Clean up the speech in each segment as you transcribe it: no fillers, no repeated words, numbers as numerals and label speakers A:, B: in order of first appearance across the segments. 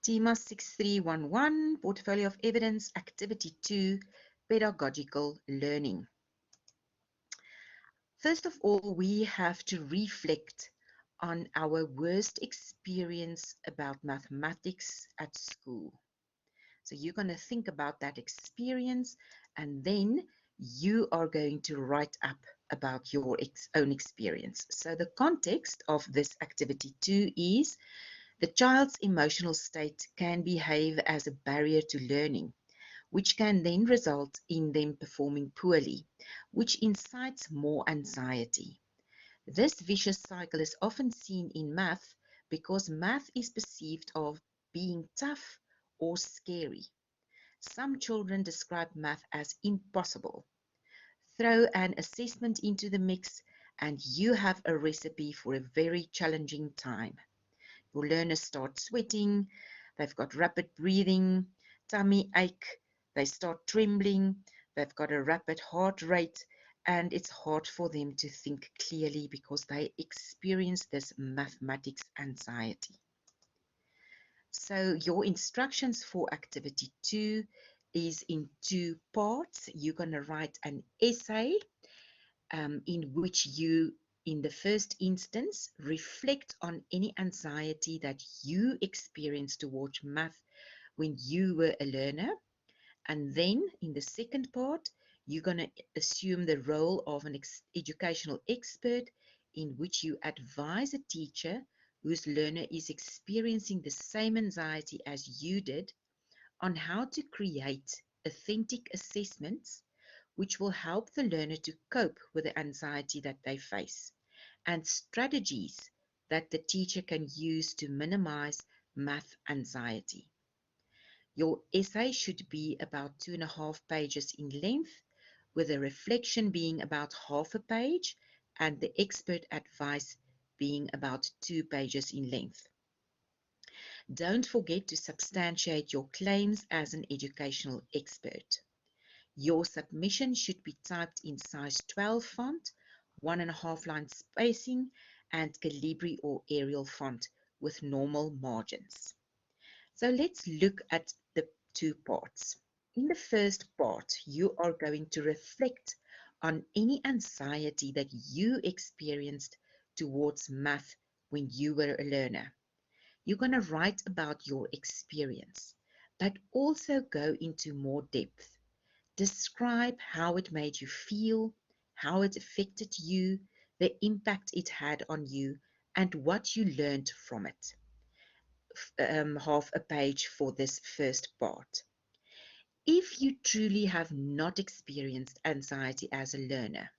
A: TIMA6311 Portfolio of Evidence, Activity 2, Pedagogical Learning. First of all, we have to reflect on our worst experience about mathematics at school. So you're going to think about that experience, and then you are going to write up about your own experience. So the context of this activity 2 is the child's emotional state can behave as a barrier to learning, which can then result in them performing poorly, which incites more anxiety. This vicious cycle is often seen in math because math is perceived of being tough or scary. Some children describe math as impossible. Throw an assessment into the mix and you have a recipe for a very challenging time. Your learners start sweating, they've got rapid breathing, tummy ache, they start trembling, they've got a rapid heart rate, and it's hard for them to think clearly because they experience this mathematics anxiety. So your instructions for activity 2 is in 2 parts. You're going to write an essay in which you, in the first instance, reflect on any anxiety that you experienced towards math when you were a learner. And then in the second part, you're going to assume the role of an educational expert in which you advise a teacher whose learner is experiencing the same anxiety as you did on how to create authentic assessments which will help the learner to cope with the anxiety that they face, and strategies that the teacher can use to minimize math anxiety. Your essay should be about 2.5 pages in length, with a reflection being about half a page and the expert advice being about 2 pages in length. Don't forget to substantiate your claims as an educational expert. Your submission should be typed in size 12 font, 1.5 line spacing, and Calibri or Arial font with normal margins. So let's look at the 2 parts. In the first part, you are going to reflect on any anxiety that you experienced towards math when you were a learner. You're going to write about your experience, but also go into more depth. Describe how it made you feel, how it affected you, the impact it had on you, and what you learned from it. Half a page for this first part. If you truly have not experienced anxiety as a learner,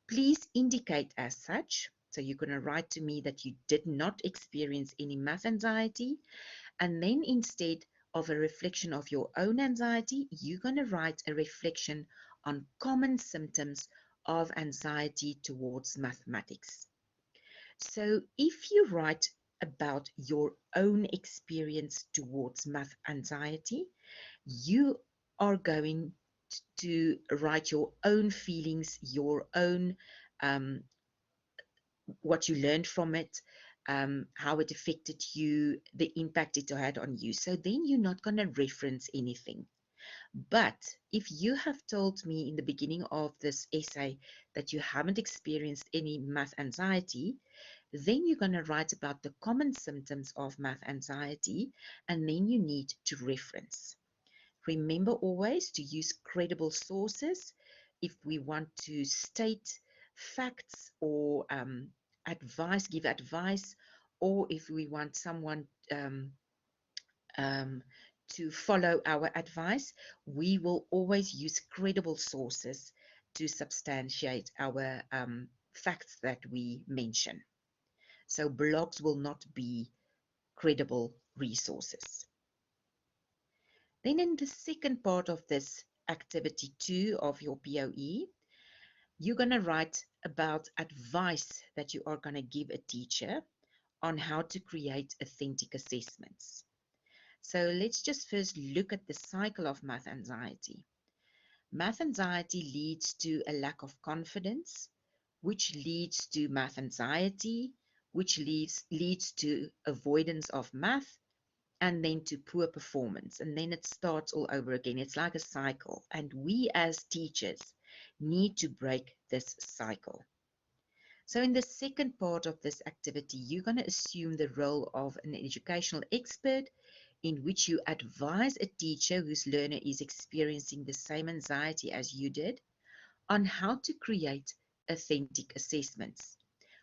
A: please indicate as such. So you're going to write to me that you did not experience any math anxiety, and then instead of a reflection of your own anxiety, you're going to write a reflection on common symptoms of anxiety towards mathematics. So if you write about your own experience towards math anxiety, you are going to write your own feelings, your own what you learned from it, how it affected you, the impact it had on you. So then you're not going to reference anything. But if you have told me in the beginning of this essay that you haven't experienced any math anxiety, then you're going to write about the common symptoms of math anxiety, and then you need to reference. Remember always to use credible sources if we want to state facts or give advice, or if we want someone to follow our advice, we will always use credible sources to substantiate our facts that we mention. So blogs will not be credible resources. Then in the second part of this activity 2 of your PoE, you're going to write about advice that you are going to give a teacher on how to create authentic assessments. So let's just first look at the cycle of math anxiety. Math anxiety leads to a lack of confidence, which leads to math anxiety, which leads to avoidance of math, and then to poor performance, and then it starts all over again. It's like a cycle, and we as teachers need to break this cycle. So in the second part of this activity, you're going to assume the role of an educational expert, in which you advise a teacher whose learner is experiencing the same anxiety as you did on how to create authentic assessments,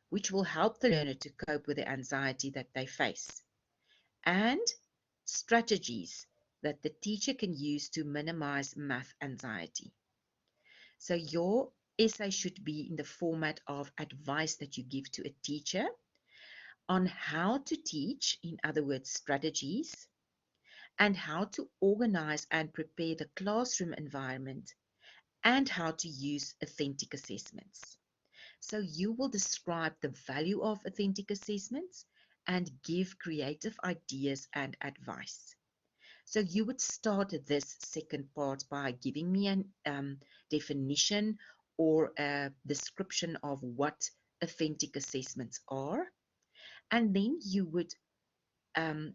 A: which will help the learner to cope with the anxiety that they face, and strategies that the teacher can use to minimize math anxiety. So your essay should be in the format of advice that you give to a teacher on how to teach, in other words, strategies, and how to organize and prepare the classroom environment, and how to use authentic assessments. So you will describe the value of authentic assessments and give creative ideas and advice. So you would start this second part by giving me an definition or a description of what authentic assessments are. And then you would um,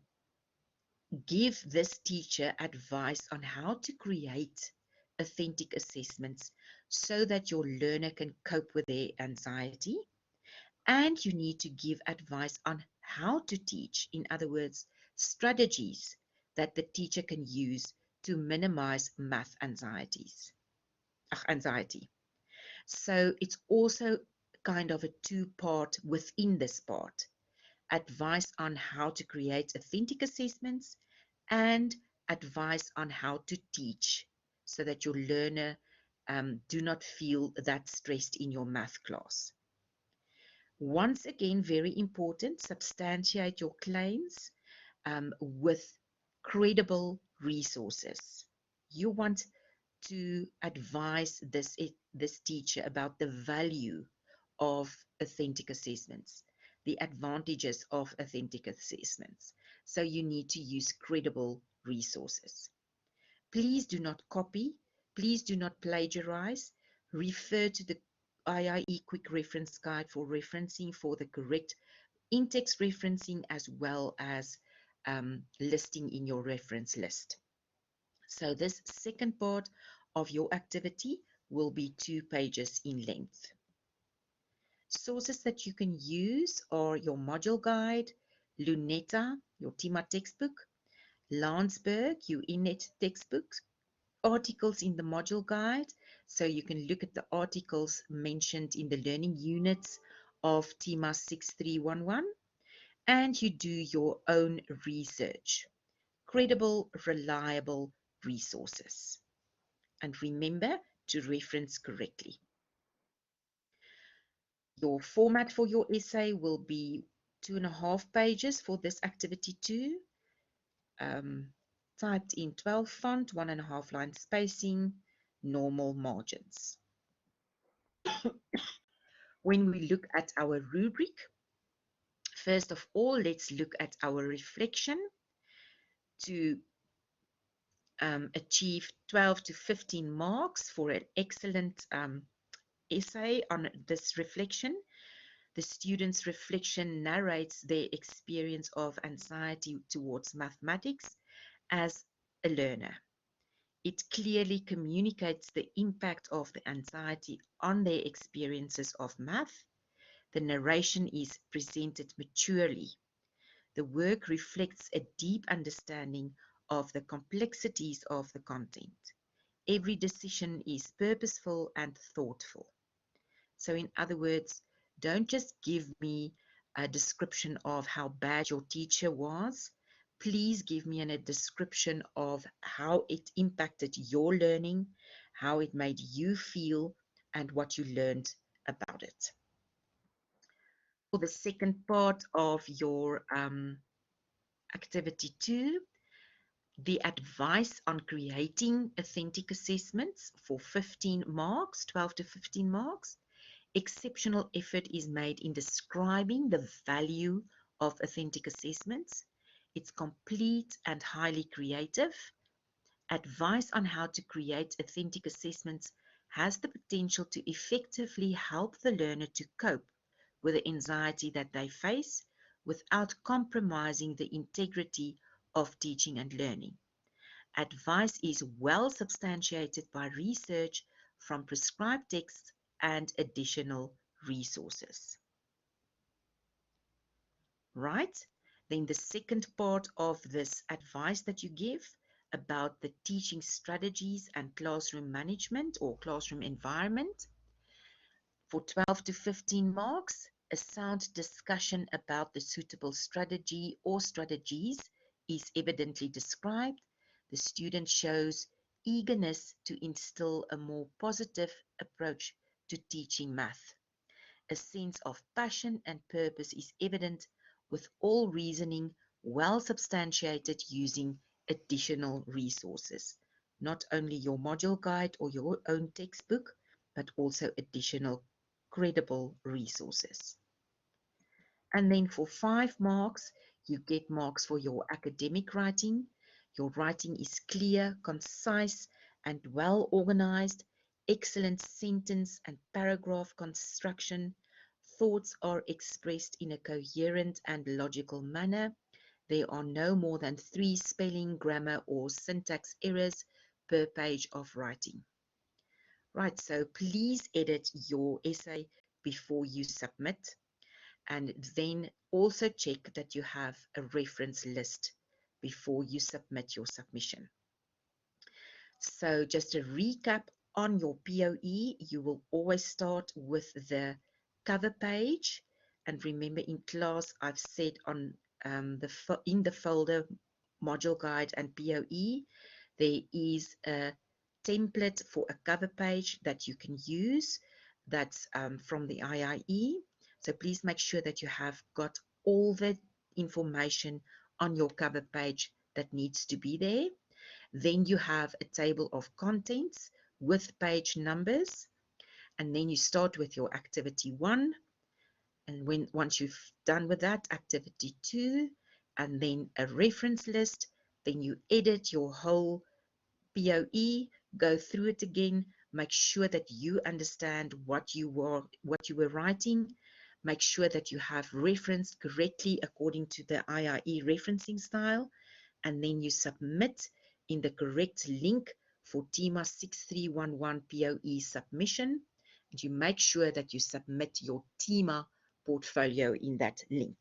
A: give this teacher advice on how to create authentic assessments so that your learner can cope with their anxiety. And you need to give advice on how to teach, in other words, strategies that the teacher can use to minimize math anxiety. So it's also kind of a two-part within this part: advice on how to create authentic assessments and advice on how to teach so that your learner do not feel that stressed in your math class. Once again, very important, substantiate your claims with credible resources. You want to advise this teacher about the value of authentic assessments, the advantages of authentic assessments. So you need to use credible resources. Please do not copy. Please do not plagiarize. Refer to the IIE Quick Reference Guide for referencing for the correct in-text referencing, as well as listing in your reference list. So this second part of your activity will be 2 pages in length. Sources that you can use are your module guide, Luneta, your TIMA textbook, Landsberg, your INET textbook, articles in the module guide, so you can look at the articles mentioned in the learning units of TIMA 6311, and you do your own research. Credible, reliable resources. And remember to reference correctly. Your format for your essay will be 2.5 pages for this activity 2. Typed in 12 font, 1.5 line spacing, normal margins. When we look at our rubric, first of all, let's look at our reflection to achieve 12 to 15 marks for an excellent essay on this reflection. The student's reflection narrates their experience of anxiety towards mathematics as a learner. It clearly communicates the impact of the anxiety on their experiences of math. The narration is presented maturely. The work reflects a deep understanding of the complexities of the content. Every decision is purposeful and thoughtful. So in other words, don't just give me a description of how bad your teacher was. Please give me a description of how it impacted your learning, how it made you feel, and what you learned about it. For the second part of your activity 2, the advice on creating authentic assessments for 15 marks, 12 to 15 marks. Exceptional effort is made in describing the value of authentic assessments. It's complete and highly creative. Advice on how to create authentic assessments has the potential to effectively help the learner to cope with the anxiety that they face without compromising the integrity of teaching and learning. Advice is well substantiated by research from prescribed texts and additional resources. Right? Then the second part of this advice that you give about the teaching strategies and classroom management or classroom environment. For 12 to 15 marks, a sound discussion about the suitable strategy or strategies is evidently described. The student shows eagerness to instill a more positive approach to teaching math. A sense of passion and purpose is evident, with all reasoning well substantiated using additional resources. Not only your module guide or your own textbook, but also additional credible resources. And then for 5 marks, you get marks for your academic writing. Your writing is clear, concise, and well organized. Excellent sentence and paragraph construction. Thoughts are expressed in a coherent and logical manner. There are no more than 3 spelling, grammar, or syntax errors per page of writing. Right, so please edit your essay before you submit, and then also check that you have a reference list before you submit your submission. So just a recap on your PoE, you will always start with the cover page. And remember, in class, I've said on in the folder module guide and PoE, there is a template for a cover page that you can use. That's from the IIE. So please make sure that you have got all the information on your cover page that needs to be there. Then you have a table of contents with page numbers. And then you start with your activity 1. And once you've done with that, activity 2, and then a reference list, then you edit your whole PoE, go through it again, make sure that you understand what you were writing, make sure that you have referenced correctly according to the IIE referencing style, and then you submit in the correct link for TIMA6311 PoE submission. And you make sure that you submit your TIMA portfolio in that link.